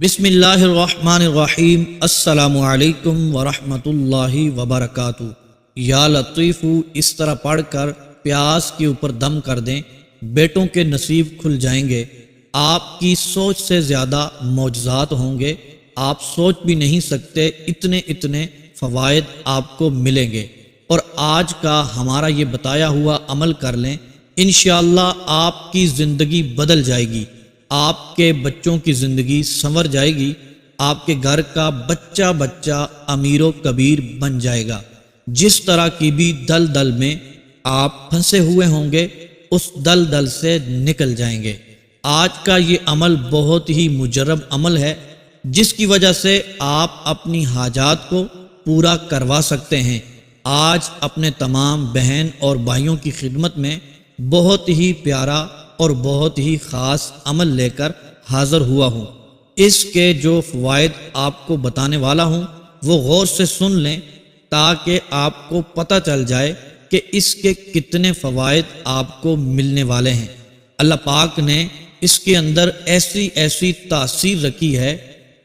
بسم اللہ الرحمن الرحیم۔ السلام علیکم ورحمۃ اللہ وبرکاتہ۔ یا لطیف، اس طرح پڑھ کر پیاس کے اوپر دم کر دیں، بیٹوں کے نصیب کھل جائیں گے۔ آپ کی سوچ سے زیادہ معجزات ہوں گے، آپ سوچ بھی نہیں سکتے اتنے فوائد آپ کو ملیں گے۔ اور آج کا ہمارا یہ بتایا ہوا عمل کر لیں، انشاءاللہ آپ کی زندگی بدل جائے گی، آپ کے بچوں کی زندگی سنور جائے گی، آپ کے گھر کا بچہ امیر و کبیر بن جائے گا۔ جس طرح کی بھی دلدل میں آپ پھنسے ہوئے ہوں گے، اس دلدل سے نکل جائیں گے۔ آج کا یہ عمل بہت ہی مجرب عمل ہے، جس کی وجہ سے آپ اپنی حاجات کو پورا کروا سکتے ہیں۔ آج اپنے تمام بہن اور بھائیوں کی خدمت میں بہت ہی پیارا اور بہت ہی خاص عمل لے کر حاضر ہوا ہوں۔ اس کے جو فوائد آپ کو بتانے والا ہوں وہ غور سے سن لیں، تاکہ آپ کو پتہ چل جائے کہ اس کے کتنے فوائد آپ کو ملنے والے ہیں۔ اللہ پاک نے اس کے اندر ایسی تاثیر رکھی ہے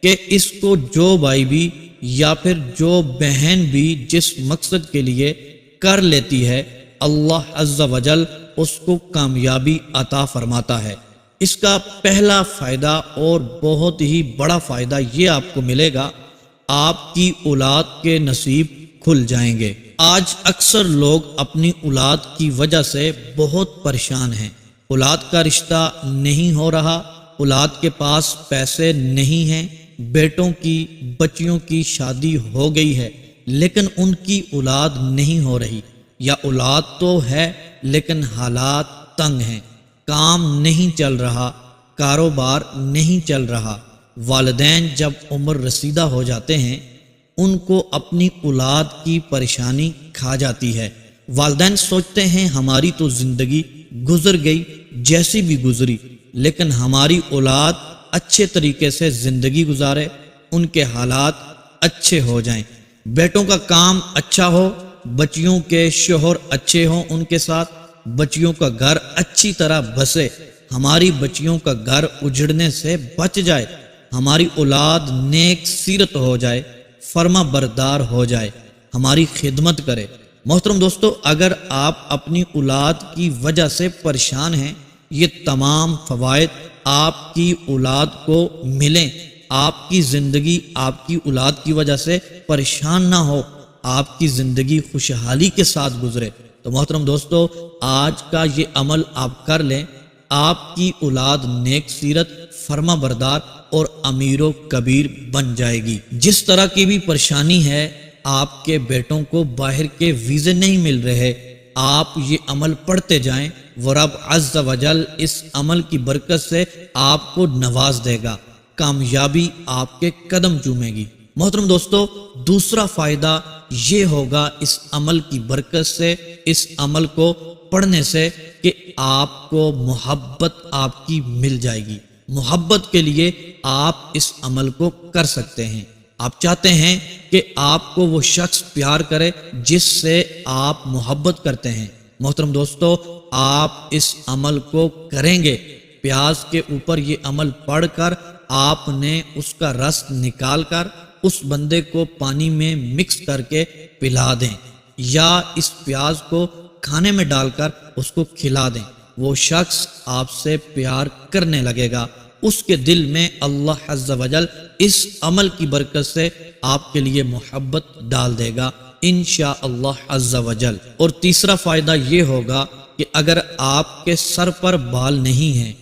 کہ اس کو جو بھائی بھی یا پھر جو بہن بھی جس مقصد کے لیے کر لیتی ہے، اللہ عز و جل اس کو کامیابی عطا فرماتا ہے۔ اس کا پہلا فائدہ اور بہت ہی بڑا فائدہ یہ آپ کو ملے گا، آپ کی اولاد کے نصیب کھل جائیں گے۔ آج اکثر لوگ اپنی اولاد کی وجہ سے بہت پریشان ہیں۔ اولاد کا رشتہ نہیں ہو رہا، اولاد کے پاس پیسے نہیں ہیں، بیٹوں کی بچیوں کی شادی ہو گئی ہے لیکن ان کی اولاد نہیں ہو رہی، یا اولاد تو ہے لیکن حالات تنگ ہیں، کام نہیں چل رہا، کاروبار نہیں چل رہا۔ والدین جب عمر رسیدہ ہو جاتے ہیں، ان کو اپنی اولاد کی پریشانی کھا جاتی ہے۔ والدین سوچتے ہیں ہماری تو زندگی گزر گئی جیسی بھی گزری، لیکن ہماری اولاد اچھے طریقے سے زندگی گزارے، ان کے حالات اچھے ہو جائیں، بیٹوں کا کام اچھا ہو، بچیوں کے شوہر اچھے ہوں، ان کے ساتھ بچیوں کا گھر اچھی طرح بسے، ہماری بچیوں کا گھر اجڑنے سے بچ جائے، ہماری اولاد نیک سیرت ہو جائے، فرما بردار ہو جائے، ہماری خدمت کرے۔ محترم دوستو، اگر آپ اپنی اولاد کی وجہ سے پریشان ہیں، یہ تمام فوائد آپ کی اولاد کو ملیں، آپ کی زندگی آپ کی اولاد کی وجہ سے پریشان نہ ہو، آپ کی زندگی خوشحالی کے ساتھ گزرے، تو محترم دوستو آج کا یہ عمل آپ کر لیں، آپ کی اولاد نیک سیرت، فرما بردار اور امیر و کبیر بن جائے گی۔ جس طرح کی بھی پریشانی ہے، آپ کے بیٹوں کو باہر کے ویزے نہیں مل رہے، آپ یہ عمل پڑھتے جائیں، وہ رب عز و جل اس عمل کی برکت سے آپ کو نواز دے گا، کامیابی آپ کے قدم چومے گی۔ محترم دوستو، دوسرا فائدہ یہ ہوگا اس عمل کی برکت سے، اس عمل کو پڑھنے سے، کہ آپ کو محبت آپ کی مل جائے گی۔ محبت کے لیے آپ اس عمل کو کر سکتے ہیں۔ آپ چاہتے ہیں کہ آپ کو وہ شخص پیار کرے جس سے آپ محبت کرتے ہیں، محترم دوستو آپ اس عمل کو کریں گے۔ پیاز کے اوپر یہ عمل پڑھ کر آپ نے اس کا رس نکال کر اس بندے کو پانی میں مکس کر کے پلا دیں، یا اس پیاز کو کھانے میں ڈال کر اس کو کھلا دیں، وہ شخص آپ سے پیار کرنے لگے گا، اس کے دل میں اللہ عز و جل اس عمل کی برکت سے آپ کے لیے محبت ڈال دے گا انشاءاللہ عز و جل۔ اور تیسرا فائدہ یہ ہوگا کہ اگر آپ کے سر پر بال نہیں ہیں،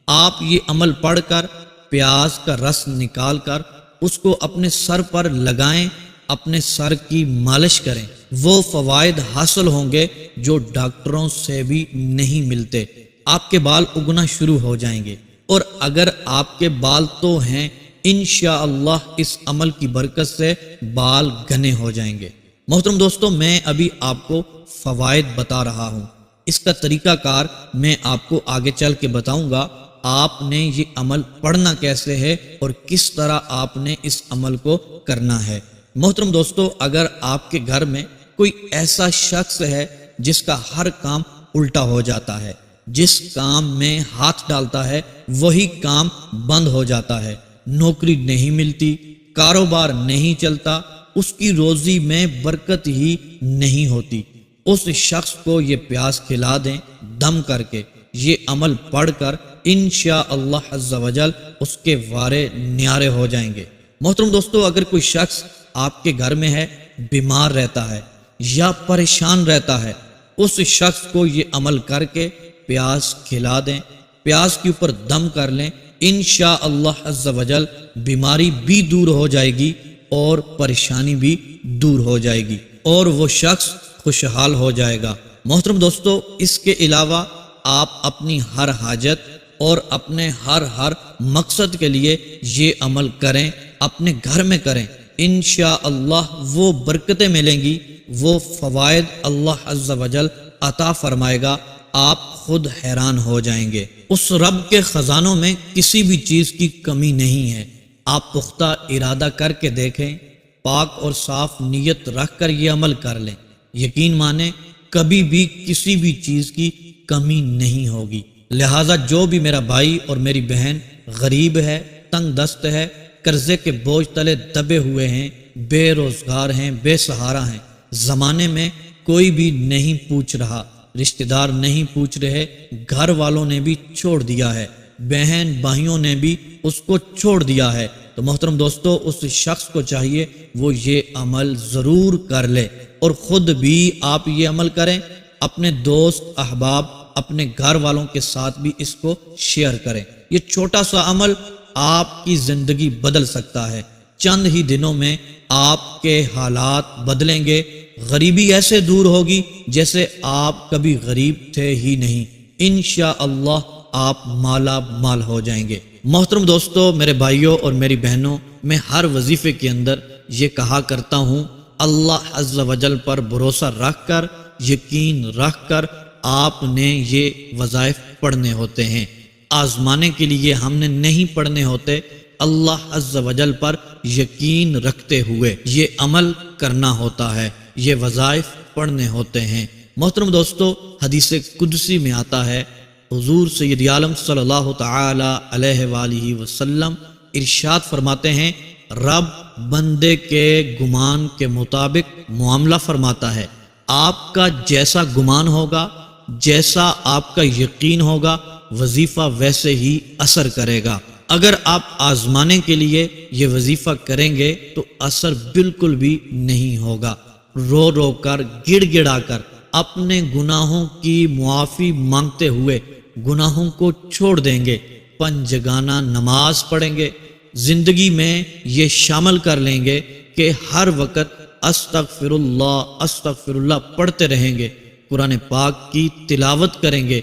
آپ یہ عمل پڑھ کر پیاز کا رس نکال کر اس کو اپنے سر پر لگائیں، اپنے سر کی مالش کریں، وہ فوائد حاصل ہوں گے جو ڈاکٹروں سے بھی نہیں ملتے، آپ کے بال اگنا شروع ہو جائیں گے۔ اور اگر آپ کے بال تو ہیں، انشاءاللہ اس عمل کی برکت سے بال گھنے ہو جائیں گے۔ محترم دوستو، میں ابھی آپ کو فوائد بتا رہا ہوں، اس کا طریقہ کار میں آپ کو آگے چل کے بتاؤں گا، آپ نے یہ عمل پڑھنا کیسے ہے اور کس طرح آپ نے اس عمل کو کرنا ہے۔ محترم دوستو، اگر آپ کے گھر میں کوئی ایسا شخص ہے جس کا ہر کام الٹا ہو جاتا ہے، جس کام میں ہاتھ ڈالتا ہے وہی کام بند ہو جاتا ہے، نوکری نہیں ملتی، کاروبار نہیں چلتا، اس کی روزی میں برکت ہی نہیں ہوتی، اس شخص کو یہ پیاس کھلا دیں دم کر کے، یہ عمل پڑھ کر انشاءاللہ عز و جل اس کے وارے نیارے ہو جائیں گے۔ محترم دوستو، اگر کوئی شخص آپ کے گھر میں ہے، بیمار رہتا ہے یا پریشان رہتا ہے، اس شخص کو یہ عمل کر کے پیاس کھلا دیں، پیاس کے اوپر دم کر لیں، انشاءاللہ عز و جل بیماری بھی دور ہو جائے گی اور پریشانی بھی دور ہو جائے گی اور وہ شخص خوشحال ہو جائے گا۔ محترم دوستو، اس کے علاوہ آپ اپنی ہر حاجت اور اپنے ہر مقصد کے لیے یہ عمل کریں، اپنے گھر میں کریں، انشاءاللہ وہ برکتیں ملیں گی، وہ فوائد اللہ عز و جل عطا فرمائے گا، آپ خود حیران ہو جائیں گے۔ اس رب کے خزانوں میں کسی بھی چیز کی کمی نہیں ہے۔ آپ پختہ ارادہ کر کے دیکھیں، پاک اور صاف نیت رکھ کر یہ عمل کر لیں، یقین مانیں کبھی بھی کسی بھی چیز کی کمی نہیں ہوگی۔ لہٰذا جو بھی میرا بھائی اور میری بہن غریب ہے، تنگ دست ہے، قرضے کے بوجھ تلے دبے ہوئے ہیں، بے روزگار ہیں، بے سہارا ہیں، زمانے میں کوئی بھی نہیں پوچھ رہا، رشتہ دار نہیں پوچھ رہے، گھر والوں نے بھی چھوڑ دیا ہے، بہن بھائیوں نے بھی اس کو چھوڑ دیا ہے، تو محترم دوستو اس شخص کو چاہیے وہ یہ عمل ضرور کر لے اور خود بھی آپ یہ عمل کریں، اپنے دوست احباب اپنے گھر والوں کے ساتھ بھی اس کو شیئر کریں۔ یہ چھوٹا سا عمل آپ کی زندگی بدل سکتا ہے، چند ہی دنوں میں آپ کے حالات بدلیں گے، غریبی ایسے دور ہوگی جیسے آپ کبھی غریب تھے ہی نہیں، انشاءاللہ آپ مالا مال ہو جائیں گے۔ محترم دوستو، میرے بھائیوں اور میری بہنوں، میں ہر وظیفے کے اندر یہ کہا کرتا ہوں، اللہ عز و جل پر بھروسہ رکھ کر، یقین رکھ کر آپ نے یہ وظائف پڑھنے ہوتے ہیں، آزمانے کے لیے ہم نے نہیں پڑھنے ہوتے، اللہ عز و جل پر یقین رکھتے ہوئے یہ عمل کرنا ہوتا ہے، یہ وظائف پڑھنے ہوتے ہیں۔ محترم دوستو، حدیث قدسی میں آتا ہے، حضور سید عالم صلی اللہ تعالی علیہ وآلہ وسلم ارشاد فرماتے ہیں، رب بندے کے گمان کے مطابق معاملہ فرماتا ہے، آپ کا جیسا گمان ہوگا، جیسا آپ کا یقین ہوگا، وظیفہ ویسے ہی اثر کرے گا۔ اگر آپ آزمانے کے لیے یہ وظیفہ کریں گے تو اثر بالکل بھی نہیں ہوگا، رو رو کر گڑ گڑا کر اپنے گناہوں کی معافی مانگتے ہوئے گناہوں کو چھوڑ دیں گے، پنجگانہ نماز پڑھیں گے، زندگی میں یہ شامل کر لیں گے کہ ہر وقت استغفر اللہ پڑھتے رہیں گے، قرآن پاک کی تلاوت کریں گے،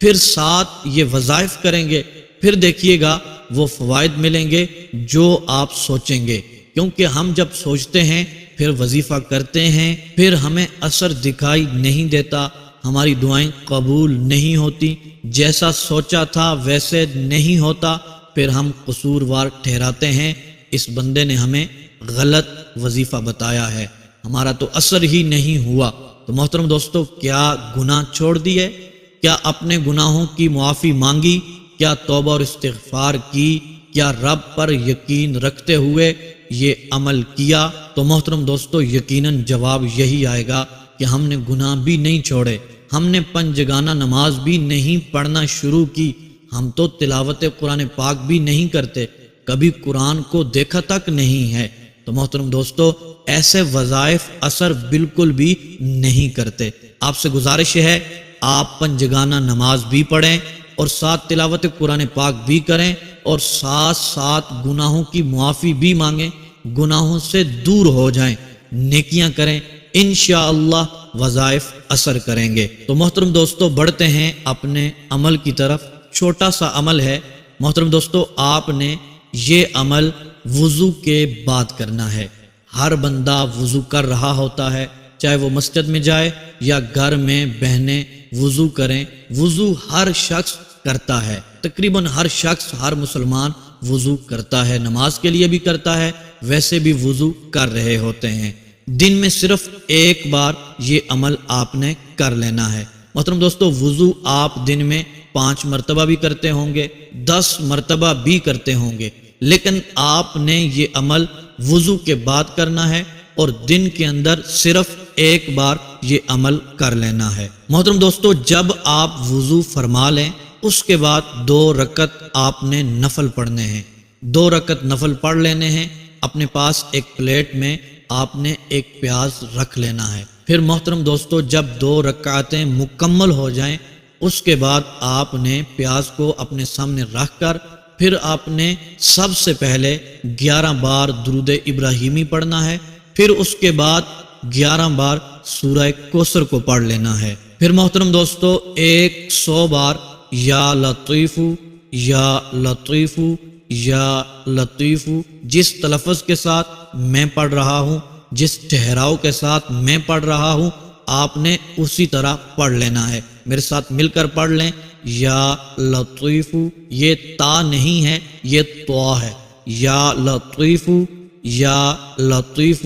پھر ساتھ یہ وظائف کریں گے، پھر دیکھیے گا وہ فوائد ملیں گے جو آپ سوچیں گے، کیونکہ ہم جب سوچتے ہیں پھر وظیفہ کرتے ہیں، پھر ہمیں اثر دکھائی نہیں دیتا، ہماری دعائیں قبول نہیں ہوتی، جیسا سوچا تھا ویسے نہیں ہوتا، پھر ہم قصوروار ٹھہراتے ہیں، اس بندے نے ہمیں غلط وظیفہ بتایا ہے، ہمارا تو اثر ہی نہیں ہوا۔ تو محترم دوستو، کیا گناہ چھوڑ دیے؟ کیا اپنے گناہوں کی معافی مانگی؟ کیا توبہ اور استغفار کی؟ کیا رب پر یقین رکھتے ہوئے یہ عمل کیا؟ تو محترم دوستو، یقیناً جواب یہی آئے گا کہ ہم نے گناہ بھی نہیں چھوڑے، ہم نے پنجگانہ نماز بھی نہیں پڑھنا شروع کی، ہم تو تلاوت قرآن پاک بھی نہیں کرتے، کبھی قرآن کو دیکھا تک نہیں ہے۔ تو محترم دوستو، ایسے وظائف اثر بالکل بھی نہیں کرتے۔ آپ سے گزارش ہے، آپ پنجگانہ نماز بھی پڑھیں اور ساتھ تلاوت قرآن پاک بھی کریں اور ساتھ ساتھ گناہوں کی معافی بھی مانگیں، گناہوں سے دور ہو جائیں، نیکیاں کریں، انشاءاللہ وظائف اثر کریں گے۔ تو محترم دوستو، بڑھتے ہیں اپنے عمل کی طرف۔ چھوٹا سا عمل ہے محترم دوستو، آپ نے یہ عمل وضو کے بعد کرنا ہے۔ ہر بندہ وضو کر رہا ہوتا ہے، چاہے وہ مسجد میں جائے یا گھر میں بہنیں وضو کریں، وضو ہر شخص کرتا ہے، تقریباً ہر شخص، ہر مسلمان وضو کرتا ہے، نماز کے لیے بھی کرتا ہے، ویسے بھی وضو کر رہے ہوتے ہیں۔ دن میں صرف ایک بار یہ عمل آپ نے کر لینا ہے۔ محترم دوستو، وضو آپ دن میں 5 مرتبہ بھی کرتے ہوں گے، 10 مرتبہ بھی کرتے ہوں گے، لیکن آپ نے یہ عمل وضو کے بعد کرنا ہے اور دن کے اندر صرف ایک بار یہ عمل کر لینا ہے۔ محترم دوستو، جب آپ وضو فرما لیں اس کے بعد 2 رکعت آپ نے نفل پڑھنے ہیں، 2 رکعت نفل پڑھ لینے ہیں۔ اپنے پاس ایک پلیٹ میں آپ نے ایک پیاز رکھ لینا ہے۔ پھر محترم دوستو، جب 2 رکعتیں مکمل ہو جائیں اس کے بعد آپ نے پیاز کو اپنے سامنے رکھ کر پھر آپ نے سب سے پہلے 11 بار درود ابراہیمی پڑھنا ہے، پھر اس کے بعد 11 بار سورہ کوثر کو پڑھ لینا ہے۔ پھر محترم دوستو 100 بار یا لطیف یا لطیف یا لطیف، جس تلفظ کے ساتھ میں پڑھ رہا ہوں، جس ٹھہراؤ کے ساتھ میں پڑھ رہا ہوں، آپ نے اسی طرح پڑھ لینا ہے۔ میرے ساتھ مل کر پڑھ لیں، یا لطیف، یہ تا نہیں ہے، یہ طا ہے، یا لطیف یا لطیف،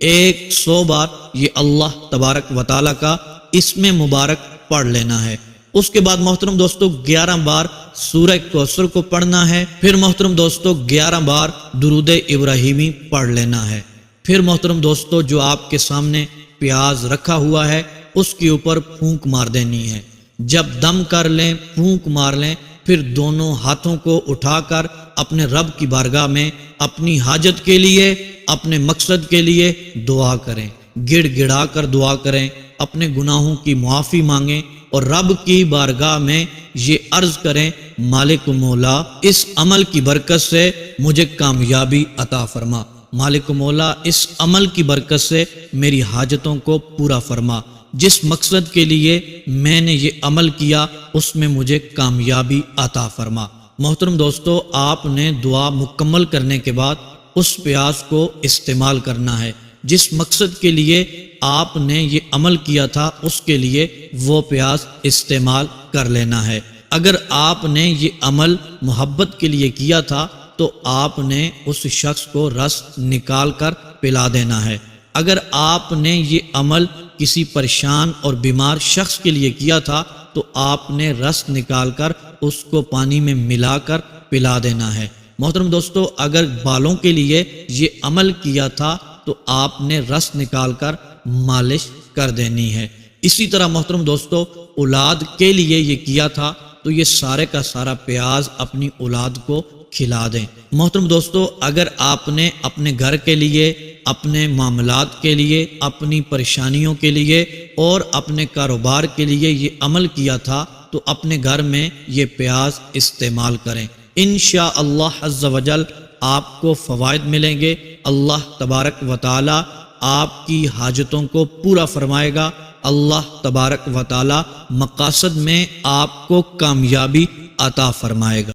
100 بار یہ اللہ تبارک و تعالیٰ کا اسم مبارک پڑھ لینا ہے۔ اس کے بعد محترم دوستو 11 بار سورہ کوثر کو پڑھنا ہے، پھر محترم دوستو 11 بار درود ابراہیمی پڑھ لینا ہے۔ پھر محترم دوستو جو آپ کے سامنے پیاز رکھا ہوا ہے اس کے اوپر پھونک مار دینی ہے۔ جب دم کر لیں، پھونک مار لیں، پھر دونوں ہاتھوں کو اٹھا کر اپنے رب کی بارگاہ میں اپنی حاجت کے لیے، اپنے مقصد کے لیے دعا کریں، گڑ گڑا کر دعا کریں، اپنے گناہوں کی معافی مانگیں اور رب کی بارگاہ میں یہ عرض کریں، مالک مولا اس عمل کی برکت سے مجھے کامیابی عطا فرما، مالک مولا اس عمل کی برکت سے میری حاجتوں کو پورا فرما، جس مقصد کے لیے میں نے یہ عمل کیا اس میں مجھے کامیابی عطا فرما۔ محترم دوستو، آپ نے دعا مکمل کرنے کے بعد اس پیاز کو استعمال کرنا ہے، جس مقصد کے لیے آپ نے یہ عمل کیا تھا اس کے لیے وہ پیاز استعمال کر لینا ہے۔ اگر آپ نے یہ عمل محبت کے لیے کیا تھا تو آپ نے اس شخص کو رس نکال کر پلا دینا ہے۔ اگر آپ نے یہ عمل کسی پریشان اور بیمار شخص کے لیے کیا تھا تو آپ نے رس نکال کر اس کو پانی میں ملا کر پلا دینا ہے۔ محترم دوستو، اگر بالوں کے لیے یہ عمل کیا تھا تو آپ نے رس نکال کر مالش کر دینی ہے۔ اسی طرح محترم دوستو، اولاد کے لیے یہ کیا تھا تو یہ سارے کا سارا پیاز اپنی اولاد کو کھلا دیں۔ محترم دوستو، اگر آپ نے اپنے گھر کے لیے، اپنے معاملات کے لیے، اپنی پریشانیوں کے لیے اور اپنے کاروبار کے لیے یہ عمل کیا تھا تو اپنے گھر میں یہ پیاز استعمال کریں۔ انشاءاللہ عز و جل آپ کو فوائد ملیں گے۔ اللہ تبارک و تعالی آپ کی حاجتوں کو پورا فرمائے گا۔ اللہ تبارک و تعالی مقاصد میں آپ کو کامیابی عطا فرمائے گا۔